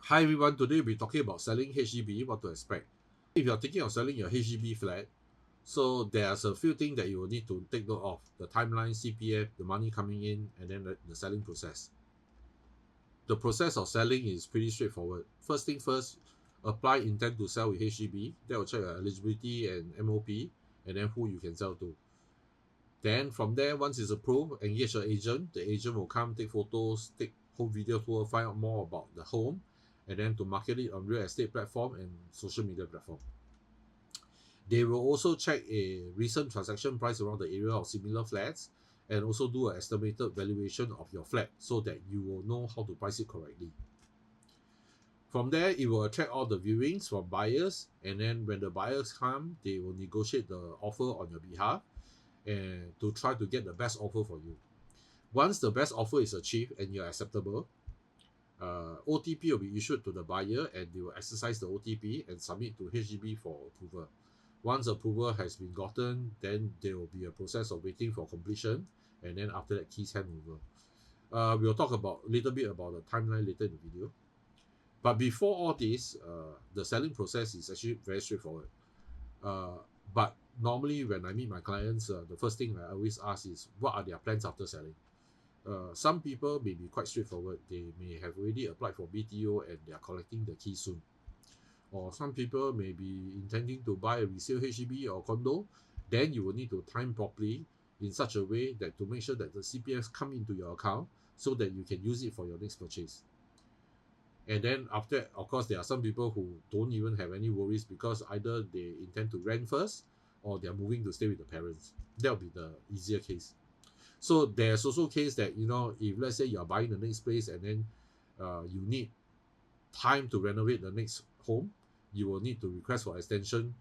Hi everyone, today we'll be talking about selling HDB, what to expect. If you're thinking of selling your HDB flat, so there's a few things that you will need to take note of. The timeline, CPF, the money coming in, and then the selling process. The process of selling is pretty straightforward. First thing first, apply intent to sell with HDB. That will check your eligibility and MOP, and then who you can sell to. Then from there, once it's approved, engage an agent. The agent will come, take photos, take home video tour, find out more about the home, and then to market it on real estate platform and social media platform. They will also check a recent transaction price around the area of similar flats and also do an estimated valuation of your flat so that you will know how to price it correctly. From there, it will attract all the viewings from buyers, and then when the buyers come, they will negotiate the offer on your behalf and to try to get the best offer for you. Once the best offer is achieved and you're acceptable, OTP will be issued to the buyer and they will exercise the OTP and submit to HDB for approval. Once approval has been gotten, then there will be a process of waiting for completion, and then after that, keys handover. We'll talk about a little bit about the timeline later in the video. But before all this, the selling process is actually very straightforward. But normally when I meet my clients, the first thing I always ask is, what are their plans after selling? Some people may be quite straightforward. They may have already applied for BTO and they are collecting the key soon. Or some people may be intending to buy a resale HDB or condo. Then you will need to time properly in such a way that to make sure that the CPFs come into your account so that you can use it for your next purchase. And then after, of course, there are some people who don't even have any worries because either they intend to rent first or they're moving to stay with the parents. That'll be the easier case. So there's also a case that, if let's say you're buying the next place and then you need time to renovate the next home, you will need to request for extension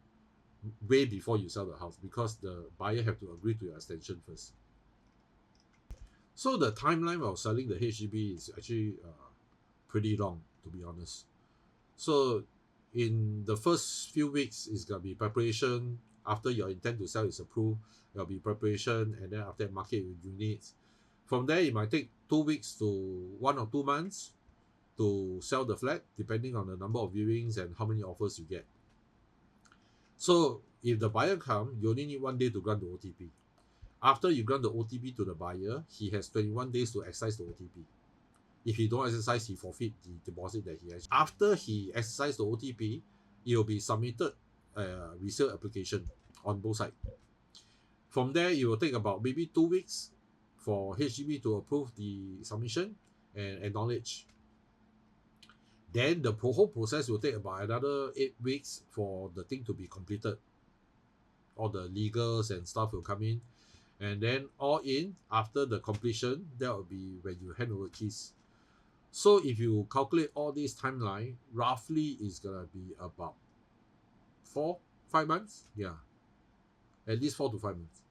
way before you sell the house because the buyer have to agree to your extension first. So the timeline of selling the HDB is actually pretty long, to be honest. So in the first few weeks, it's going to be preparation. After your intent to sell is approved, there'll be preparation, and then after that, market units. From there, it might take 2 weeks to 1 or 2 months to sell the flat, depending on the number of viewings and how many offers you get. So if the buyer comes, you only need 1 day to grant the OTP. After you grant the OTP to the buyer, he has 21 days to exercise the OTP. If he don't exercise, he forfeit the deposit that he has. After he exercises the OTP, it will be submitted a resale application on both sides. From there, it will take about maybe 2 weeks for HDB to approve the submission and acknowledge. Then the whole process will take about another 8 weeks for the thing to be completed. All the legals and stuff will come in. And then all in, after the completion, that will be when you hand over keys. So if you calculate all this timeline, roughly it's going to be about 4-5 months. Yeah, at least 4 to 5 months.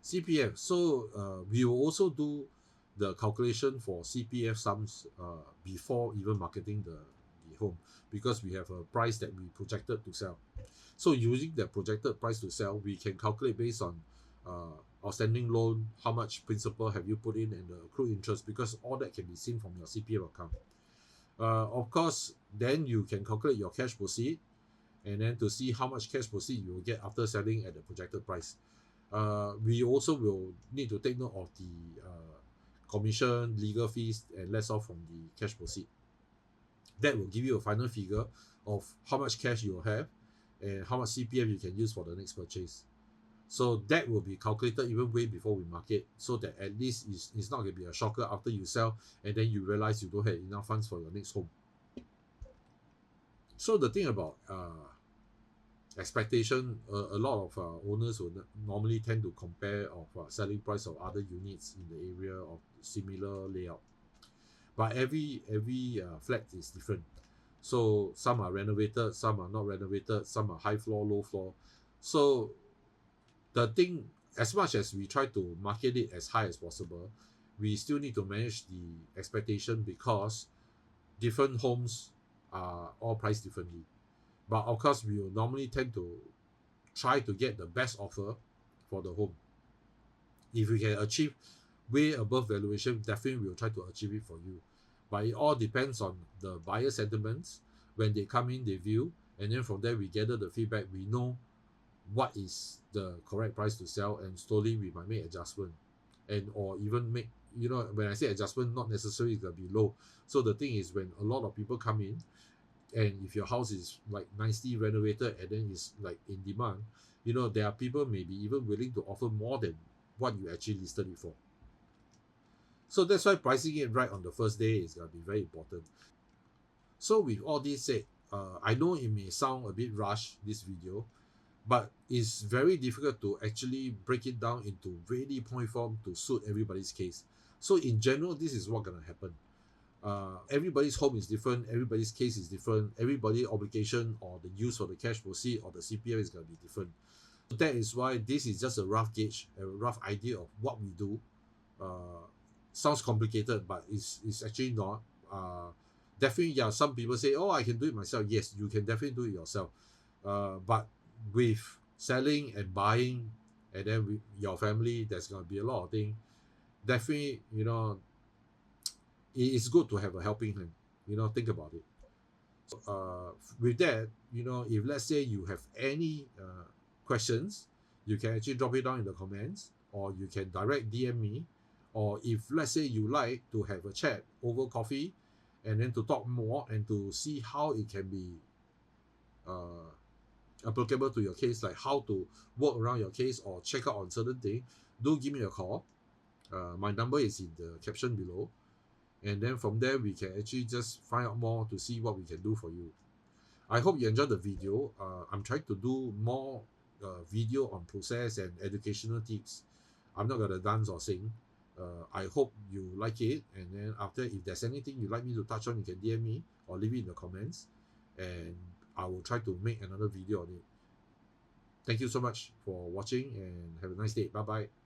CPF. So we will also do the calculation for CPF sums before even marketing the home because we have a price that we projected to sell. So using the projected price to sell, we can calculate based on outstanding loan, how much principal have you put in, and the accrued interest, because all that can be seen from your CPF account. Of course, then you can calculate your cash proceed, and then to see how much cash proceed you will get after selling at the projected price. We also will need to take note of the commission, legal fees, and less off from the cash proceed. That will give you a final figure of how much cash you will have and how much CPF you can use for the next purchase. So that will be calculated even way before we market, so that at least it's not going to be a shocker after you sell and then you realize you don't have enough funds for your next home. So the thing about expectation, a lot of owners will normally tend to compare of selling price of other units in the area of similar layout. But every flat is different. So some are renovated, some are not renovated, some are high floor, low floor. So the thing, as much as we try to market it as high as possible, we still need to manage the expectation because different homes are all priced differently. But of course, we will normally tend to try to get the best offer for the home. If we can achieve way above valuation, definitely we will try to achieve it for you. But it all depends on the buyer sentiments. When they come in, they view, and then from there we gather the feedback. We know what is the correct price to sell, and slowly we might make adjustment, and or even make, you know, when I say adjustment, not necessarily it's gonna be low. So the thing is, when a lot of people come in, and if your house is like nicely renovated and then it's like in demand, you know, there are people maybe even willing to offer more than what you actually listed it for. So that's why pricing it right on the first day is going to be very important. So with all this said, I know it may sound a bit rushed, this video, but it's very difficult to actually break it down into really point form to suit everybody's case. So in general, this is what's going to happen. Everybody's home is different, everybody's case is different, everybody's obligation or the use for the cash proceed or the CPF is going to be different. So that is why this is just a rough gauge, a rough idea of what we do. Sounds complicated, but it's actually not. Definitely, yeah, some people say, oh, I can do it myself. Yes, you can definitely do it yourself. But with selling and buying, and then with your family, there's going to be a lot of things. Definitely, you know, it's good to have a helping hand. You know, think about it. So, with that, you know, if let's say you have any questions, you can actually drop it down in the comments, or you can direct DM me, or if let's say you like to have a chat over coffee, and then to talk more and to see how it can be applicable to your case, like how to work around your case or check out on certain things, do give me a call. My number is in the caption below, and then from there we can actually just find out more to see what we can do for you. I hope you enjoyed the video. I'm trying to do more video on process and educational tips. I'm not gonna dance or sing. I hope you like it, and then after, if there's anything you'd like me to touch on, you can DM me or leave it in the comments, and I will try to make another video on it. Thank you so much for watching, and have a nice day. Bye bye.